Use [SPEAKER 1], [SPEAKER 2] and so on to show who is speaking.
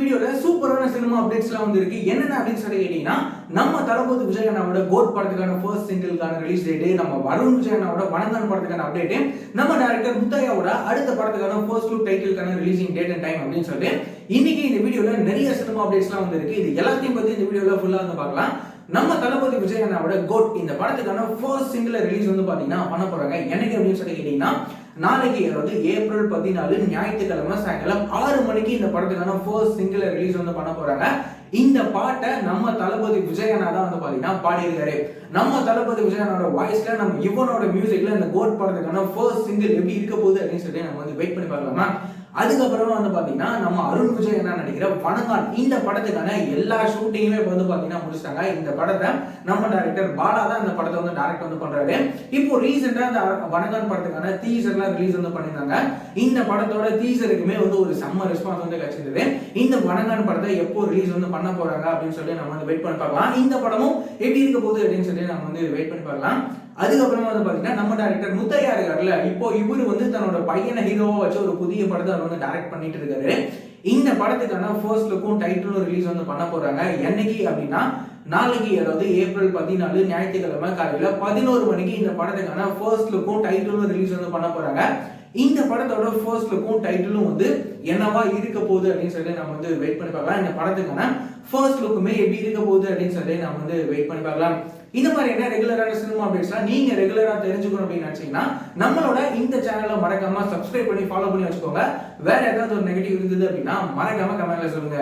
[SPEAKER 1] வீடியோல சூப்பரான சினிமா அப்டேட்ஸ்லாம் வந்திருக்கு. என்னென்ன அப்படின்னு சொல்லி கேட்டீங்கன்னா, நம்ம தளபதி விஜய் அண்ணாவோட கோட் படத்துக்கான ஃபர்ஸ்ட் சிங்கிள்கான ரிலீஸ் டேட், நம்ம வருண் விஜய் அண்ணாவோட வணங்கான் படத்துக்கான அப்டேட், நம்ம டைரக்டர் முத்தையாவோட அடுத்த படத்துக்கான ஃபர்ஸ்ட் லுக் டைட்டிலுக்கான ரிலீசிங் டேட் அண்ட் டைம் அப்படின்னு சொல்லிட்டு இன்னைக்கு இந்த வீடியோல நிறைய சினிமா அப்டேட்ஸ்லாம் வந்திருக்கு. இது எல்லாத்தையும் பத்தி இந்த வீடியோல ஃபுல்லா வந்து பார்க்கலாம். நம்ம தளபதி விஜய் அண்ணாவோட கோட் இந்த படத்துக்கான ஃபர்ஸ்ட் சிங்கிள் ரிலீஸ் வந்து பாத்தீங்கன்னா பண்ண போறாங்க. என்னைக்கு அப்படின்னு சொல்லி கேட்டீங்கன்னா, நாளைக்கு அதாவது ஏப்ரல் 14 ஞாயிற்றுக்கிழமை சாயங்காலம் 6 மணிக்கு இந்த படத்துக்கான ஃபர்ஸ்ட் சிங்கிள் ரிலீஸ் வந்து பண்ண போறாங்க. இந்த பாட்டை நம்ம தளபதி விஜய் அண்ணா தான் வந்து பாத்தீங்கன்னா பாடியிருக்காரு. நம்ம தளபதி விஜய் அண்ணாவோட வாய்ஸ்ல நம்ம இவனோட மியூசிக்ல இந்த கோட் படத்துக்கான ஃபர்ஸ்ட் சிங்கிள் எப்படி இருக்க போகுது அப்படின்னு சொல்லி நம்ம வந்து வெயிட் பண்ணி பார்க்கலாமா. அதுக்கப்புறமா வந்து பாத்தீங்கன்னா, நம்ம அருண் விஜய் என்ன நடிக்கிற வணங்கான் இந்த படத்துக்கான எல்லா ஷூட்டிங்குமே வந்து பாத்தீங்கன்னா முடிச்சிட்டாங்க. இந்த படத்தை நம்ம டைரக்டர் பாலா தான் இந்த படத்தை வந்து டைரக்ட் வந்து பண்றாரு. இப்போ ரீசெண்டா இந்த வணங்கான் படத்துக்கான டீசர்லாம் ரிலீஸ் வந்து பண்ணிருந்தாங்க. இந்த படத்தோட டீசருக்குமே வந்து ஒரு செம்ம ரெஸ்பான்ஸ் வந்து கிடைச்சிருந்தது. இந்த வணங்கான் படத்தை எப்போ ரிலீஸ் வந்து பண்ண போறாங்க அப்படின்னு சொல்லி நம்ம வந்து வெயிட் பண்ணி பார்க்கலாம். இந்த படமும் எப்படி இருக்க போகுது அப்படின்னு சொல்லி நம்ம வந்து வெயிட் பண்ணி பார்க்கலாம். அதுக்கப்புறமா வந்து பாத்தீங்கன்னா, நம்ம டைரக்டர் முத்தையா இருக்காருல்ல, இப்போ இவரு வந்து தன்னோட பையனை ஹீரோவா வச்சு ஒரு புதிய படத்தை வந்து டைரக்ட் பண்ணிட்டு இருக்காரு. இந்த படத்துக்கான ஃபர்ஸ்ட் லுக்கும் டைட்டிலும் ரிலீஸ் வந்து பண்ண போறாங்க. என்னைக்கு அப்படின்னா, நாளைக்கு அதாவது ஏப்ரல் 14 ஞாயிற்றுக்கிழமை காலையில 11 மணிக்கு இந்த படத்துக்கான ஃபர்ஸ்ட் லுக்கும் டைட்டிலும் ரிலீஸ் வந்து பண்ண போறாங்க. இந்த படத்தோட ஃபர்ஸ்ட் லுக்கும் டைட்டிலும் வந்து என்னவா இருக்க போகுது அப்படின்னு சொல்லி நம்ம வந்து வெயிட் பண்ணி பார்க்கலாம். இந்த படத்துக்கான ஃபர்ஸ்ட் லுக்குமே எப்படி இருக்க போகுது அப்படின்னு சொல்லி நம்ம வந்து வெயிட் பண்ணி பார்க்கலாம். இந்த மாதிரி என்ன ரெகுலரான சினிமா அப்டேட்ஸ்லாம் நீங்க ரெகுலரா தெரிஞ்சுக்கணும் அப்படின்னு நினைச்சீங்கன்னா, நம்மளோட இந்த சேனலை மறக்காம சப்ஸ்கிரைப் பண்ணி ஃபாலோ பண்ணி வச்சுக்கோங்க. வேற ஏதாவது ஒரு நெகட்டிவ் இருந்தது அப்படின்னா மறக்காம கமெண்ட்ல சொல்லுங்க.